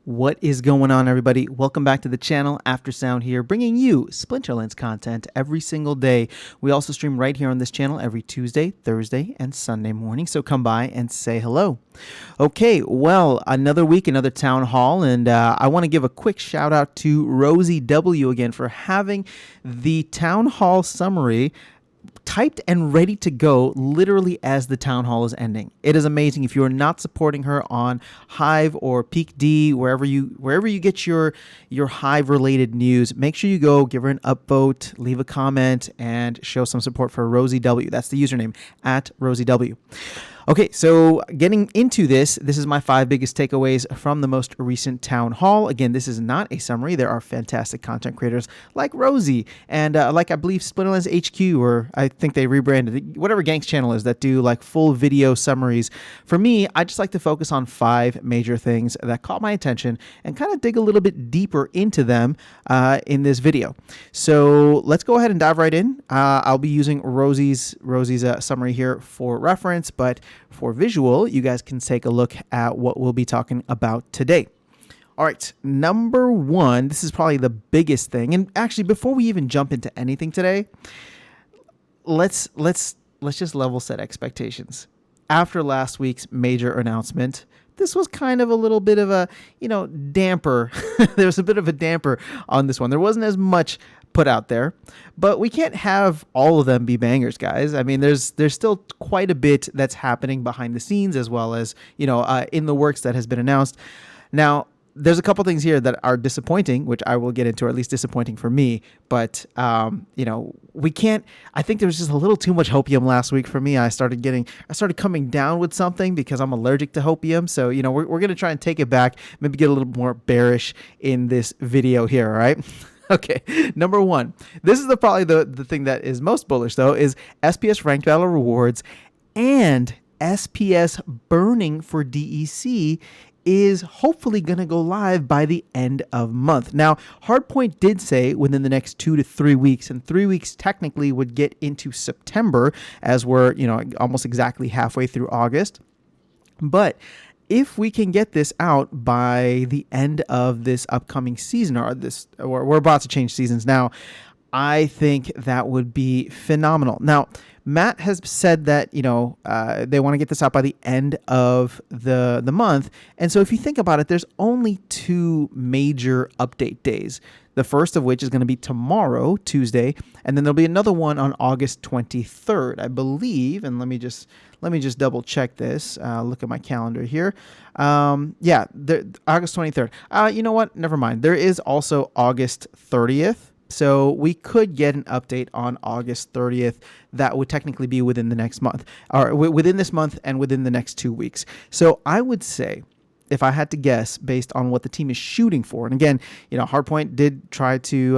What is going on, everybody? Welcome back to the channel. After Sound here, bringing you Splinterlands content every single day. We also stream right here on this channel every Tuesday, Thursday, and Sunday morning, so come by and say hello. Okay, well, another week, another town hall, and I want to give a quick shout out to Rosie W again for having the town hall summary typed and ready to go literally as the town hall is ending. It is amazing. If you are not supporting her on Hive or Peak D, wherever you get your Hive related news, make sure you go give her an upvote, leave a comment, and show some support for Rosie W. That's the username, at Rosie W. Okay, so getting into this is my 5 biggest takeaways from the most recent town hall. Again, this is not a summary. There are fantastic content creators like Rosie and like I believe Splinterlands HQ, or I think they rebranded, whatever Gang's channel is, that do like full video summaries. For me, I just like to focus on 5 major things that caught my attention and kind of dig a little bit deeper into them in this video. So let's go ahead and dive right in. I'll be using Rosie's summary here for reference, but for visual, you guys can take a look at what we'll be talking about today. All right, number 1, this is probably the biggest thing. And actually, before we even jump into anything today, let's just level set expectations. After last week's major announcement, this was kind of a little bit of a, damper. There was a bit of a damper on this one. There wasn't as much put out there, but we can't have all of them be bangers, guys. I mean, there's still quite a bit that's happening behind the scenes, as well as, in the works that has been announced. Now, there's a couple things here that are disappointing, which I will get into, or at least disappointing for me. But, we can't, I think there was just a little too much hopium last week for me. I started coming down with something because I'm allergic to hopium. So, we're going to try and take it back, maybe get a little more bearish in this video here. All right. Okay, number 1. This is probably the thing that is most bullish, though, is SPS Ranked Battle Rewards and SPS Burning for DEC is hopefully going to go live by the end of month. Now, Hardpoint did say within the next 2 to 3 weeks, and 3 weeks technically would get into September, as we're, almost exactly halfway through August. But if we can get this out by the end of this upcoming season, or we're about to change seasons now, I think that would be phenomenal. Now, Matt has said that, they want to get this out by the end of the month. And so if you think about it, there's only 2 major update days. The first of which is going to be tomorrow, Tuesday, and then there'll be another one on August 23rd, I believe. And let me just double check this. Look at my calendar here. August 23rd. You know what? Never mind. There is also August 30th. So we could get an update on August 30th that would technically be within the next month, or within this month and within the next 2 weeks. So I would say, if I had to guess based on what the team is shooting for, and again, Hardpoint did try to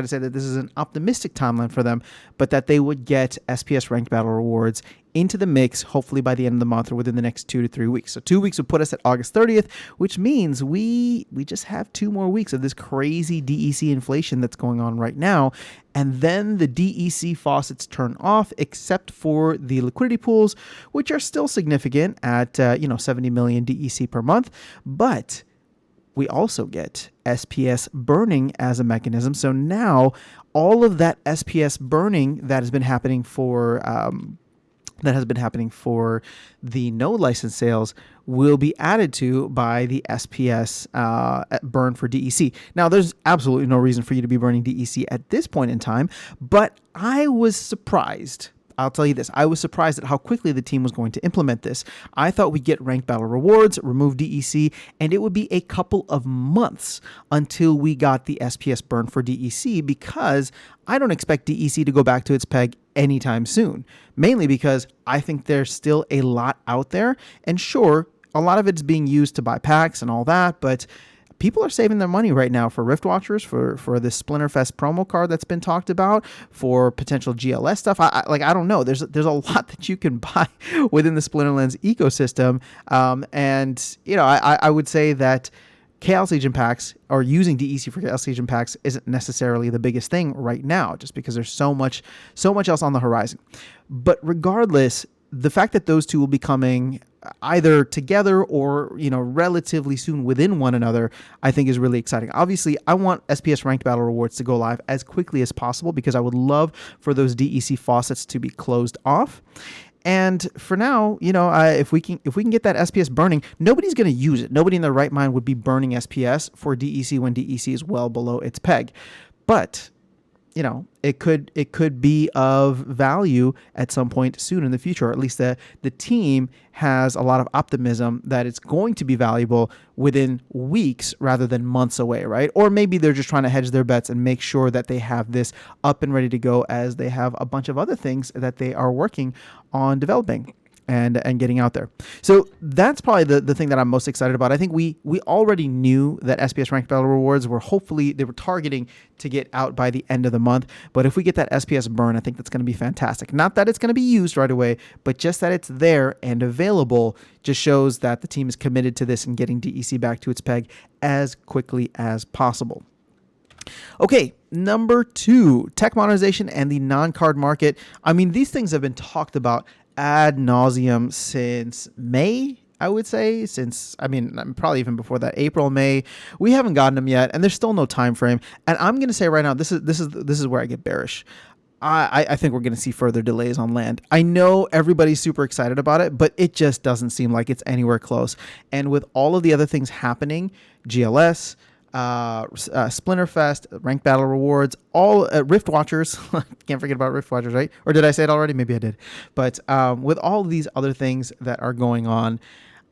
say that this is an optimistic timeline for them, but that they would get SPS Ranked Battle Rewards into the mix, hopefully by the end of the month or within the next 2 to 3 weeks. So 2 weeks would put us at August 30th, which means we just have 2 more weeks of this crazy DEC inflation that's going on right now. And then the DEC faucets turn off, except for the liquidity pools, which are still significant at 70 million DEC per month. But we also get SPS burning as a mechanism. So now all of that SPS burning that has been happening for the no license sales will be added to by the SPS burn for DEC. Now, there's absolutely no reason for you to be burning DEC at this point in time, but I was surprised. I'll tell you this. I was surprised at how quickly the team was going to implement this. I thought we'd get ranked battle rewards, remove DEC, and it would be a couple of months until we got the SPS burn for DEC, because I don't expect DEC to go back to its peg anytime soon, mainly because I think there's still a lot out there. And sure, a lot of it's being used to buy packs and all that, but people are saving their money right now for Rift Watchers, for the Splinterfest promo card that's been talked about, for potential GLS stuff. I don't know. There's a lot that you can buy within the Splinterlands ecosystem. I would say that Chaos Legion packs, or using DEC for Chaos Legion packs, isn't necessarily the biggest thing right now, just because there's so much else on the horizon. But regardless, the fact that those two will be coming either together or, relatively soon within one another, I think is really exciting. Obviously, I want SPS Ranked Battle Rewards to go live as quickly as possible because I would love for those DEC faucets to be closed off. And for now, if we can get that SPS burning, nobody's going to use it. Nobody in their right mind would be burning SPS for DEC when DEC is well below its peg. But it could be of value at some point soon in the future, or at least the team has a lot of optimism that it's going to be valuable within weeks rather than months away, right? Or maybe they're just trying to hedge their bets and make sure that they have this up and ready to go as they have a bunch of other things that they are working on developing and getting out there. So that's probably the thing that I'm most excited about. I think we already knew that SPS Ranked Battle Rewards were they were targeting to get out by the end of the month. But if we get that SPS burn, I think that's going to be fantastic. Not that it's going to be used right away, but just that it's there and available just shows that the team is committed to this and getting DEC back to its peg as quickly as possible. Okay, number 2, tech monetization and the non-card market. I mean, these things have been talked about ad nauseum since May, I would say, probably even before that, April, May. We haven't gotten them yet, and there's still no time frame. And I'm going to say right now, this is where I get bearish. I think we're going to see further delays on land. I know everybody's super excited about it, but it just doesn't seem like it's anywhere close. And with all of the other things happening, GLS, Splinterfest, Ranked Battle Rewards, all Rift Watchers. Can't forget about Rift Watchers, right? Or did I say it already? Maybe I did. But with all of these other things that are going on,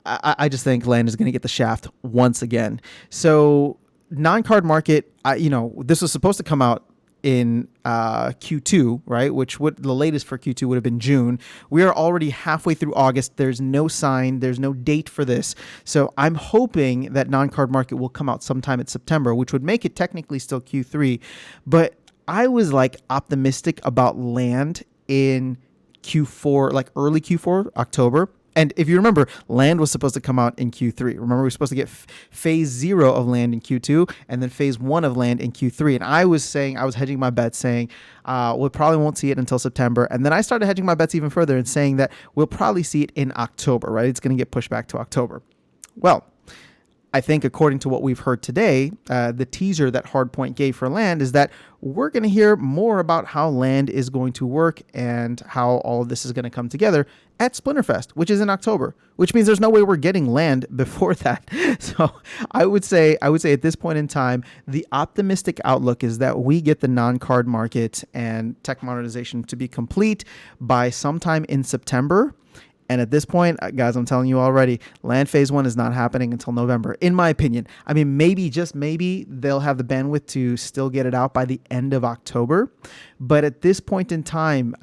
I just think land is going to get the shaft once again. So non-card market, this was supposed to come out in Q2, right? The latest for Q2 would have been June. We are already halfway through August. There's no sign. There's no date for this. So I'm hoping that non-card market will come out sometime in September, which would make it technically still Q3. But I was optimistic about land in Q4, early Q4, October. And if you remember, land was supposed to come out in Q3. Remember, we were supposed to get phase 0 of land in Q2 and then phase 1 of land in Q3. And I was hedging my bets saying we probably won't see it until September. And then I started hedging my bets even further and saying that we'll probably see it in October, right? It's going to get pushed back to October. Well, I think according to what we've heard today, the teaser that Hardpoint gave for land is that we're going to hear more about how land is going to work and how all of this is going to come together at Splinterfest, which is in October, which means there's no way we're getting land before that. So I would say at this point in time, the optimistic outlook is that we get the non-card market and tech monetization to be complete by sometime in September. And at this point, guys, I'm telling you already, land phase 1 is not happening until November, in my opinion. I mean, maybe, just maybe, they'll have the bandwidth to still get it out by the end of October. But at this point in time,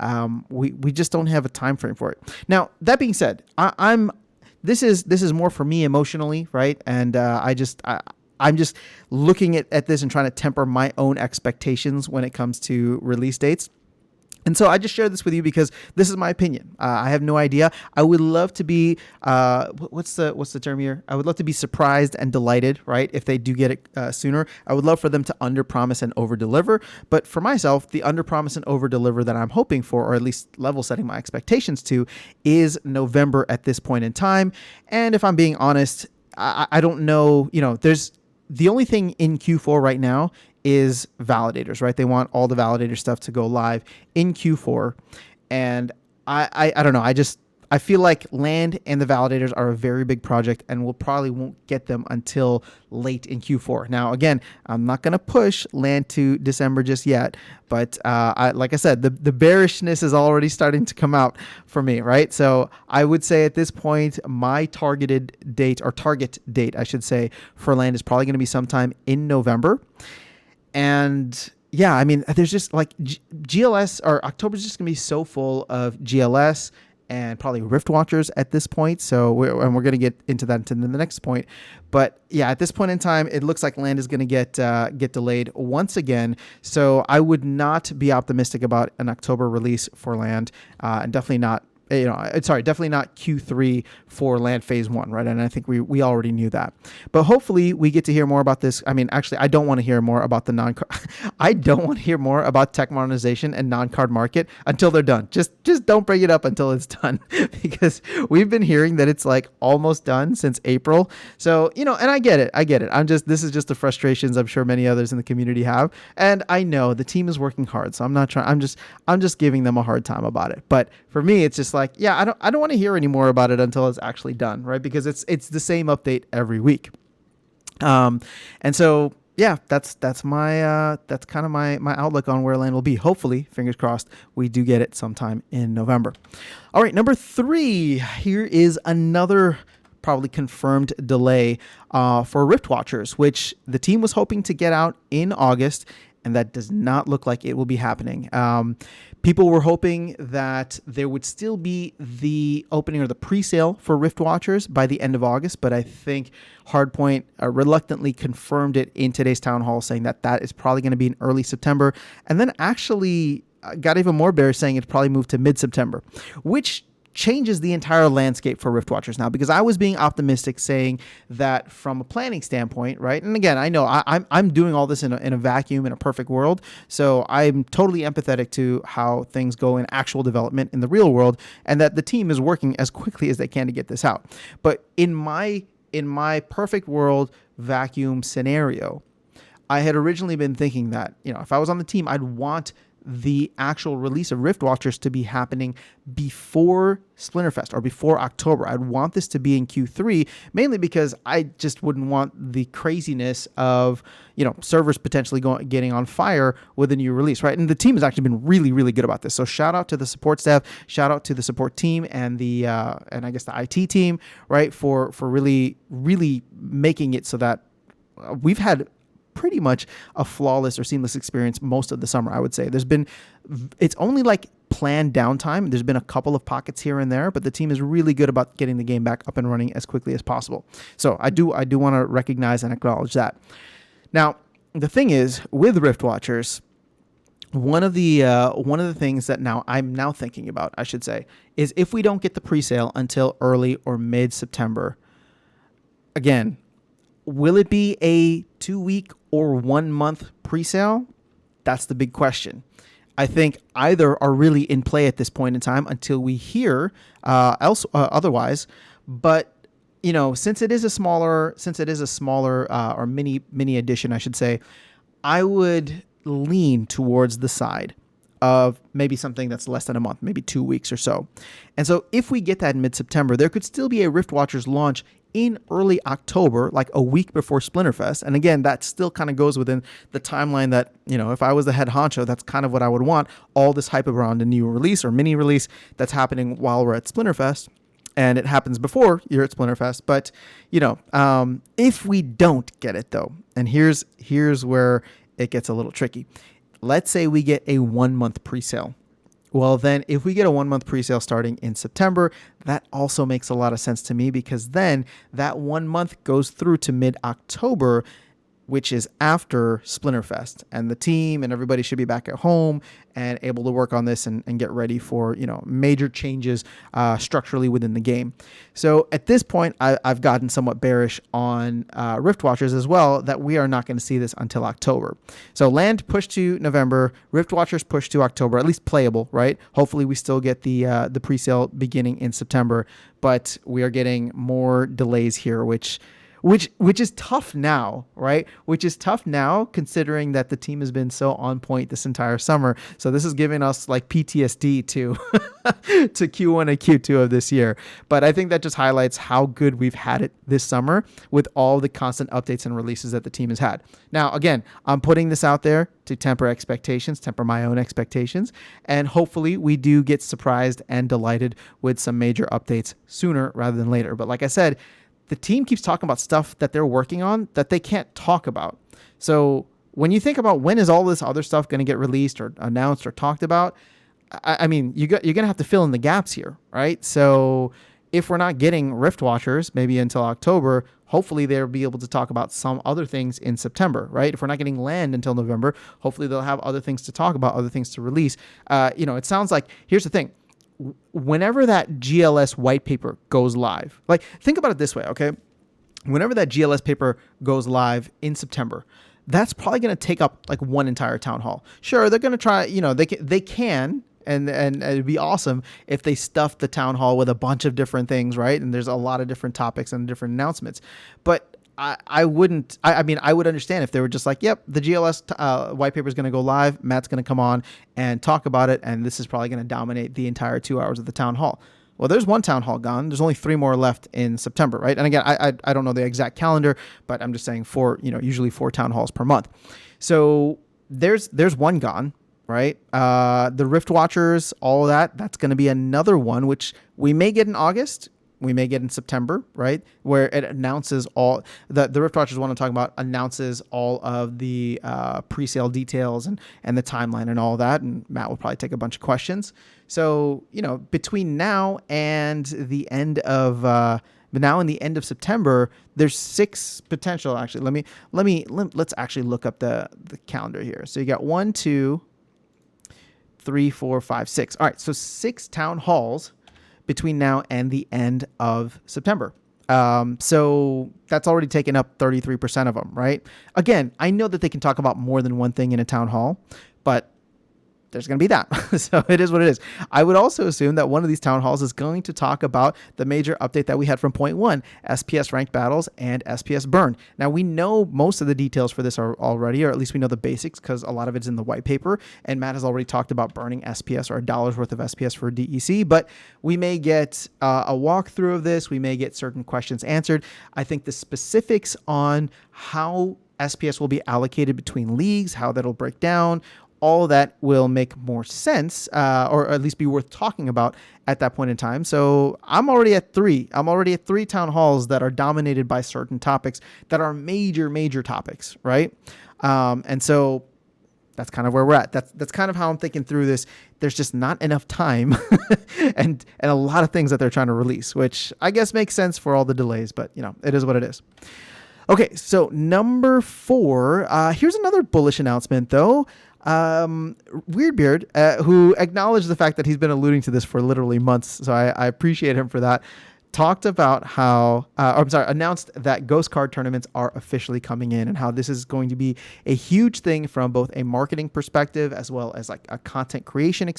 we just don't have a time frame for it. Now, that being said, this is more for me emotionally, right? And I'm just looking at this and trying to temper my own expectations when it comes to release dates. And so I just share this with you because this is my opinion. I have no idea. I would love to be, what's the term here? I would love to be surprised and delighted, right? If they do get it sooner, I would love for them to underpromise and overdeliver. But for myself, the underpromise and overdeliver that I'm hoping for, or at least level setting my expectations to, is November at this point in time. And if I'm being honest, I don't know, there's the only thing in Q4 right now is validators, right? They want all the validator stuff to go live in Q4. And I don't know. I feel like land and the validators are a very big project and we'll probably won't get them until late in Q4. Now, again, I'm not going to push land to December just yet, but like I said, the bearishness is already starting to come out for me, right? So I would say at this point, my target date, I should say, for land is probably going to be sometime in November. And yeah, I mean, there's just GLS, or October's just going to be so full of GLS and probably Rift Watchers at this point. So we're going to get into that in the next point. But yeah, at this point in time, it looks like land is going to get delayed once again. So I would not be optimistic about an October release for land, and definitely not sorry, definitely not Q3 for Land Phase 1, right? And I think we already knew that. But hopefully we get to hear more about this. I mean, actually, I don't want to hear more about the I don't want to hear more about tech monetization and non-card market until they're done. Just don't bring it up until it's done because we've been hearing that it's like almost done since April. So, and I get it. This is just the frustrations I'm sure many others in the community have. And I know the team is working hard, so I'm not trying, I'm just giving them a hard time about it. But for me, it's just like, yeah, I don't want to hear any more about it until it's actually done, right? Because it's the same update every week. And so yeah, that's my that's kind of my outlook on where Land will be. Hopefully, fingers crossed, we do get it sometime in November. All right, number 3. Here is another probably confirmed delay for Rift Watchers, which the team was hoping to get out in August, and that does not look like it will be happening. People were hoping that there would still be the opening or the pre-sale for Rift Watchers by the end of August, but I think Hardpoint reluctantly confirmed it in today's town hall, saying that is probably going to be in early September, and then actually got even more bearish, saying it's probably moved to mid-September, which changes the entire landscape for Rift Watchers now, because I was being optimistic, saying that from a planning standpoint, right? And again, I know I'm doing all this in a vacuum, in a perfect world, so I'm totally empathetic to how things go in actual development in the real world, and that the team is working as quickly as they can to get this out. But in my perfect world vacuum scenario, I had originally been thinking that, if I was on the team, I'd want the actual release of Rift Watchers to be happening before Splinterfest or before October. I'd want this to be in Q3, mainly because I just wouldn't want the craziness of, servers potentially getting on fire with a new release, right? And the team has actually been really, really good about this. So shout out to the support staff, shout out to the support team and the and I guess the IT team, right, for really, really making it so that we've had pretty much a flawless or seamless experience most of the summer, I would say. It's only like planned downtime. There's been a couple of pockets here and there, but the team is really good about getting the game back up and running as quickly as possible. So I do want to recognize and acknowledge that. Now, the thing is, with Rift Watchers, one of the things that I'm now thinking about, I should say, is if we don't get the pre-sale until early or mid-September, again, will it be a 2-week or 1-month pre-sale? That's the big question. I think either are really in play at this point in time until we hear otherwise. But since it is a smaller or mini edition, I should say, I would lean towards the side of maybe something that's less than a month, maybe 2 weeks or so. And so if we get that in mid-September, there could still be a Rift Watchers launch in early October, like a week before Splinterfest. And again, that still kind of goes within the timeline that, if I was the head honcho, that's kind of what I would want. All this hype around a new release or mini release that's happening while we're at Splinterfest. And it happens before you're at Splinterfest. But, if we don't get it though, and here's where it gets a little tricky. Let's say we get a 1-month pre-sale. Well, then if we get a 1-month pre-sale starting in September, that also makes a lot of sense to me, because then that 1 month goes through to mid-October, which is after Splinterfest, and the team and everybody should be back at home and able to work on this and get ready for, major changes structurally within the game. So at this point, I've gotten somewhat bearish on Rift Watchers as well, that we are not going to see this until October. So Land pushed to November, Rift Watchers pushed to October, at least playable, right? Hopefully we still get the pre-sale beginning in September, but we are getting more delays here, which is tough now, right? Which is tough now considering that the team has been so on point this entire summer. So this is giving us like PTSD to Q1 and Q2 of this year. But I think that just highlights how good we've had it this summer with all the constant updates and releases that the team has had. Now, again, I'm putting this out there to temper my own expectations, and hopefully we do get surprised and delighted with some major updates sooner rather than later. But like I said, the team keeps talking about stuff that they're working on that they can't talk about. So when you think about when is all this other stuff going to get released or announced or talked about, I mean, you're going to have to fill in the gaps here, right? So if we're not getting Rift Watchers maybe until October, hopefully they'll be able to talk about some other things in September, right? If we're not getting Land until November, hopefully they'll have other things to talk about, other things to release. It sounds like, here's the thing. whenever that GLS white paper goes live, like think about it this way, okay? Whenever that GLS paper goes live in September, that's probably going to take up like one entire town hall. Sure, they're going to try, they can, and it'd be awesome if they stuff the town hall with a bunch of different things, right? And there's a lot of different topics and different announcements. But I wouldn't, I mean, I would understand if they were just like, yep, the GLS white paper is going to go live. Matt's going to come on and talk about it. And this is probably going to dominate the entire 2 hours of the town hall. Well, there's one town hall gone. There's only 3 more left in September, right? And again, I don't know the exact calendar, but I'm just saying usually 4 town halls per month. So there's one gone, right? The Rift Watchers, all of that's going to be another one, which we may get in August. We may get in September, right? Where it announces all the Rift Watchers one I'm talking about announces all of the pre-sale details and the timeline and all that. And Matt will probably take a bunch of questions. So, between now and the end of September, there's 6 potential. Actually, let's actually look up the calendar here. So you got 1, 2, 3, 4, 5, 6. All right. So 6 town halls between now and the end of September. So that's already taken up 33% of them, right? Again, I know that they can talk about more than one thing in a town hall, but there's going to be that. So it is what it is. I would also assume that one of these town halls is going to talk about the major update that we had from point 1, SPS ranked battles and SPS burn. Now we know most of the details for this are already, or at least we know the basics because a lot of it's in the white paper. And Matt has already talked about burning SPS or a dollar's worth of SPS for DEC, but we may get a walkthrough of this. We may get certain questions answered. I think the specifics on how SPS will be allocated between leagues, how that'll break down, all of that will make more sense, or at least be worth talking about at that point in time. So I'm already at 3. I'm already at 3 town halls that are dominated by certain topics that are major topics, right? And so that's kind of where we're at. That's kind of how I'm thinking through this. There's just not enough time and a lot of things that they're trying to release, which I guess makes sense for all the delays, but it is what it is. Okay, so number 4, here's another bullish announcement though. Weirdbeard, who acknowledged the fact that he's been alluding to this for literally months, so I appreciate him for that, talked about how, announced that Ghost Card tournaments are officially coming in and how this is going to be a huge thing from both a marketing perspective as well as like a content creation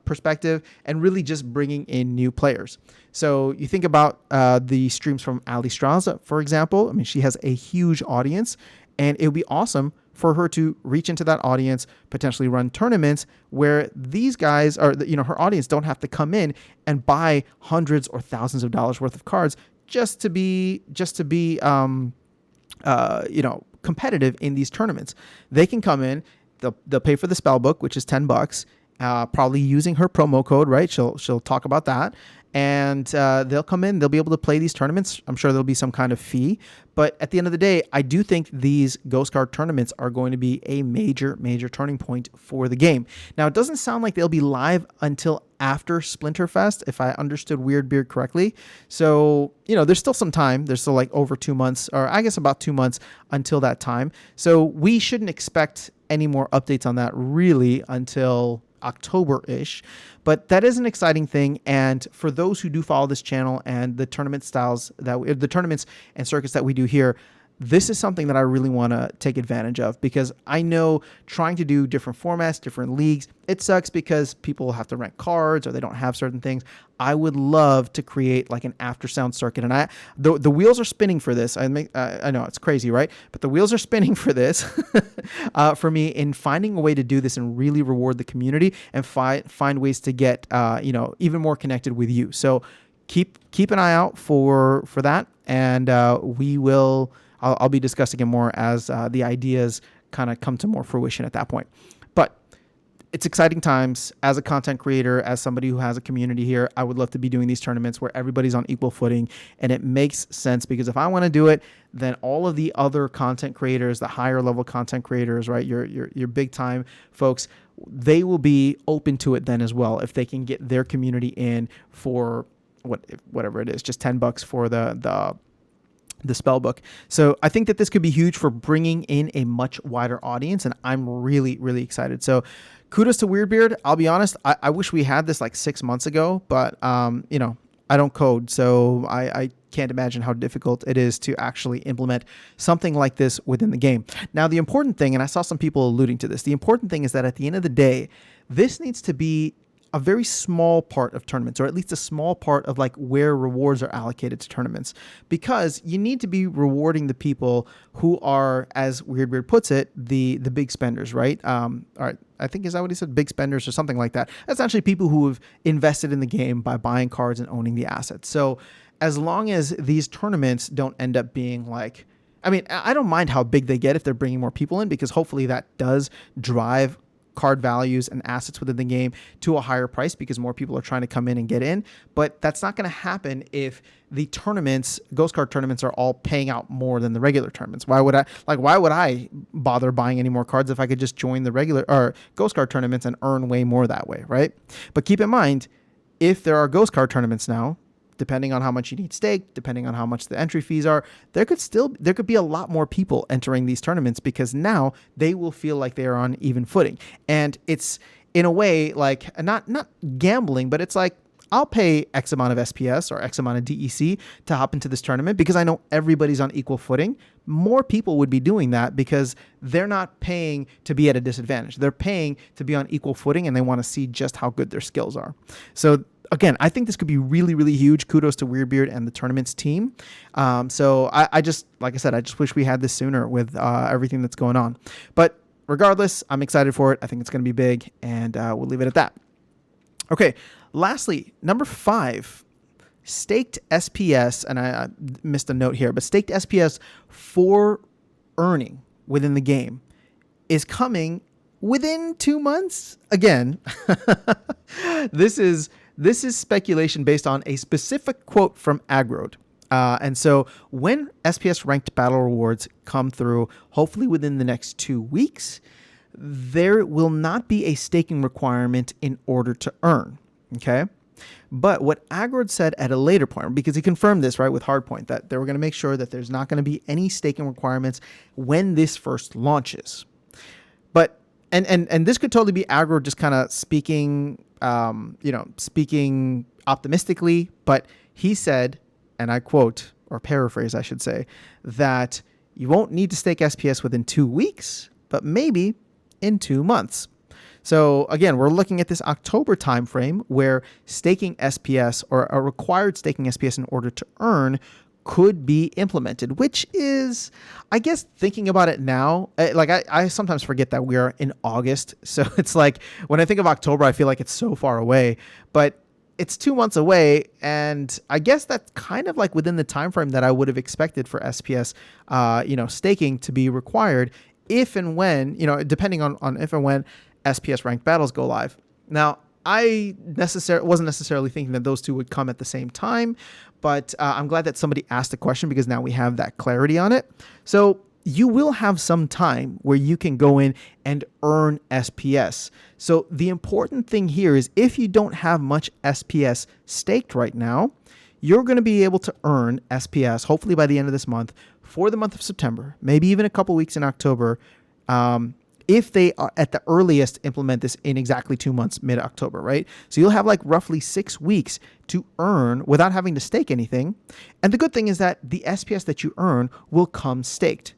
perspective, and really just bringing in new players. So you think about the streams from Ali Straza, for example. I mean, she has a huge audience, and it would be awesome for her to reach into that audience, potentially run tournaments where these guys are, her audience don't have to come in and buy hundreds or thousands of dollars worth of cards just to be competitive in these tournaments. They can come in, they'll pay for the spell book, which is $10, probably using her promo code, right? She'll talk about that. And they'll come in, they'll be able to play these tournaments. I'm sure there'll be some kind of fee. But at the end of the day, I do think these Ghost Card tournaments are going to be a major turning point for the game. Now, it doesn't sound like they'll be live until after Splinterfest, if I understood Weirdbeard correctly. So, there's still some time. There's still like over 2 months, or I guess about 2 months until that time. So we shouldn't expect any more updates on that really until October-ish, but that is an exciting thing. And for those who do follow this channel and the tournament styles the tournaments and circuits that we do here, this is something that I really want to take advantage of, because I know trying to do different formats, different leagues, it sucks because people have to rent cards or they don't have certain things. I would love to create like an after sound circuit, and the wheels are spinning for this. I know it's crazy, right? But the wheels are spinning for this for me in finding a way to do this and really reward the community and find ways to get even more connected with you. So keep an eye out for that, and we will. I'll be discussing it more as the ideas kind of come to more fruition at that point. But it's exciting times. As a content creator, as somebody who has a community here, I would love to be doing these tournaments where everybody's on equal footing, and it makes sense because if I want to do it, then all of the other content creators, the higher level content creators, right, your big time folks, they will be open to it then as well if they can get their community in for whatever it is, just $10 for the the spell book. So I think that this could be huge for bringing in a much wider audience, and I'm really, really excited. So kudos to Weirdbeard. I'll be honest, I wish we had this like 6 months ago, but I don't code, so I can't imagine how difficult it is to actually implement something like this within the game. Now, the important thing, and I saw some people alluding to this, the important thing is that at the end of the day, this needs to be a very small part of tournaments, or at least a small part of like where rewards are allocated to tournaments, because you need to be rewarding the people who are, as Weirdbeard puts it, the big spenders, right? All right, I think, is that what he said? Big spenders or something like that. That's actually people who have invested in the game by buying cards and owning the assets. So as long as these tournaments don't end up being like, I mean, I don't mind how big they get if they're bringing more people in, because hopefully that does drive card values and assets within the game to a higher price because more people are trying to come in and get in. But that's not going to happen if the tournaments, ghost card tournaments, are all paying out more than the regular tournaments. Why would I bother buying any more cards if I could just join the regular or ghost card tournaments and earn way more that way, right? But keep in mind, if there are ghost card tournaments now, depending on how much you need staked, depending on how much the entry fees are, there could be a lot more people entering these tournaments, because now they will feel like they are on even footing. And it's in a way like not gambling, but it's like, I'll pay X amount of SPS or X amount of DEC to hop into this tournament because I know everybody's on equal footing. More people would be doing that because they're not paying to be at a disadvantage. They're paying to be on equal footing, and they want to see just how good their skills are. So again, I think this could be really, really huge. Kudos to Weirdbeard and the tournaments team. So I just, like I said, I just wish we had this sooner with everything that's going on. But regardless, I'm excited for it. I think it's going to be big, and we'll leave it at that. Okay, lastly, number 5, staked SPS, and I missed a note here, but staked SPS for earning within the game is coming within 2 months. Again, this is speculation based on a specific quote from Aggroed. And so when SPS ranked battle rewards come through, hopefully within the next 2 weeks, there will not be a staking requirement in order to earn. Okay. But what Aggroed said at a later point, because he confirmed this, right, with Hardpoint, that they were going to make sure that there's not going to be any staking requirements when this first launches. But, and this could totally be Aggroed just kind of speaking, speaking optimistically, but he said, and I quote, or paraphrase, I should say, that you won't need to stake SPS within 2 weeks, but maybe in 2 months. So again, we're looking at this October timeframe where staking SPS, or a required staking SPS in order to earn, could be implemented, which is, I guess, thinking about it now, like I sometimes forget that we are in August. So it's like when I think of October, I feel like it's so far away, but it's 2 months away. And I guess that's kind of like within the time frame that I would have expected for SPS, staking to be required if and when, depending on if and when SPS ranked battles go live. Now, I wasn't necessarily thinking that those two would come at the same time, but I'm glad that somebody asked the question, because now we have that clarity on it. So you will have some time where you can go in and earn SPS. So the important thing here is, if you don't have much SPS staked right now, you're going to be able to earn SPS, hopefully by the end of this month, for the month of September, maybe even a couple weeks in October, if they are at the earliest implement this in exactly 2 months, mid-October, right? So you'll have like roughly 6 weeks to earn without having to stake anything. And the good thing is that the SPS that you earn will come staked.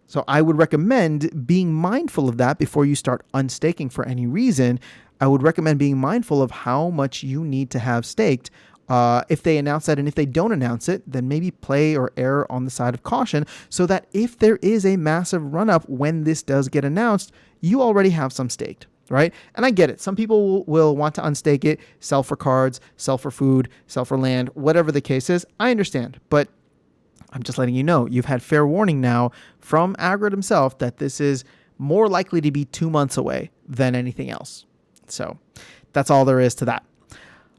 So I would recommend being mindful of that before you start unstaking for any reason. I would recommend being mindful of how much you need to have staked. If they announce that, and if they don't announce it, then maybe play or err on the side of caution, so that if there is a massive run-up when this does get announced, you already have some staked, right? And I get it. Some people will want to unstake it, sell for cards, sell for food, sell for land, whatever the case is. I understand, but I'm just letting you know, you've had fair warning now from Aggroed himself that this is more likely to be 2 months away than anything else. So that's all there is to that.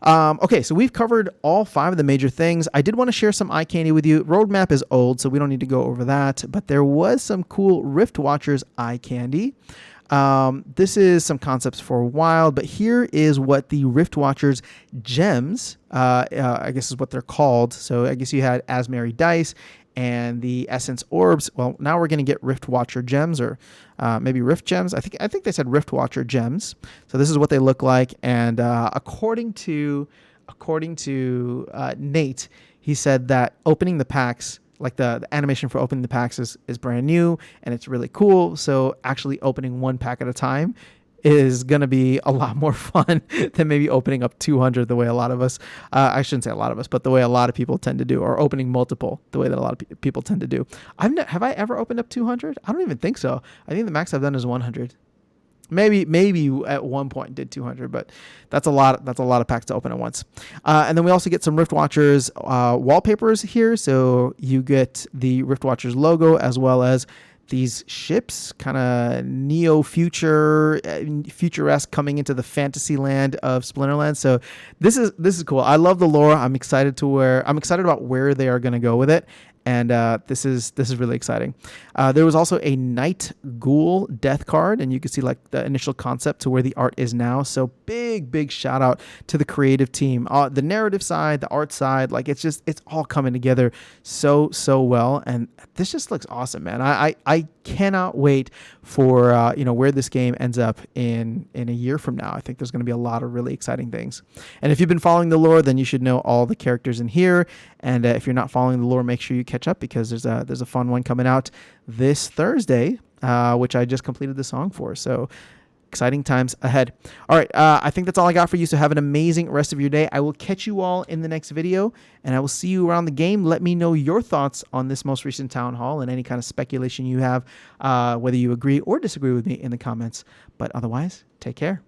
Okay, so we've covered all 5 of the major things. I did want to share some eye candy with you. Roadmap is old, so we don't need to go over that, but there was some cool Rift Watchers eye candy. This is some concepts for a while, but here is what the Rift Watchers gems, I guess is what they're called. So I guess you had Asmeri Dice and the Essence Orbs. Well, now we're going to get Rift Watcher gems, or maybe Rift gems. I think they said Rift Watcher gems. So this is what they look like. And according to Nate, he said that opening the packs, like the animation for opening the packs is brand new and it's really cool. So actually opening one pack at a time is going to be a lot more fun than maybe opening up 200 the way a lot of us, I shouldn't say a lot of us, but the way a lot of people tend to do, or opening multiple the way that a lot of people tend to do. Have I ever opened up 200? I don't even think so. I think the max I've done is 100. Maybe at one point did 200, but that's a lot of packs to open at once. And then we also get some Rift Watchers wallpapers here. So you get the Rift Watchers logo as well as these ships, kind of futuresque, coming into the fantasy land of Splinterland. So this is cool. I love the lore. I'm excited about where they are going to go with it. And this is really exciting. There was also a Night Ghoul death card, and you can see like the initial concept to where the art is now. So big shout out to the creative team, the narrative side, the art side. Like it's all coming together so well, and this just looks awesome, man. I cannot wait for where this game ends up in a year from now. I think there's going to be a lot of really exciting things. And if you've been following the lore, then you should know all the characters in here. And if you're not following the lore, make sure you catch up, because there's a fun one coming out this Thursday, which I just completed the song for. So exciting times ahead. All right. I think that's all I got for you. So have an amazing rest of your day. I will catch you all in the next video, and I will see you around the game. Let me know your thoughts on this most recent town hall and any kind of speculation you have, whether you agree or disagree with me in the comments. But otherwise, take care.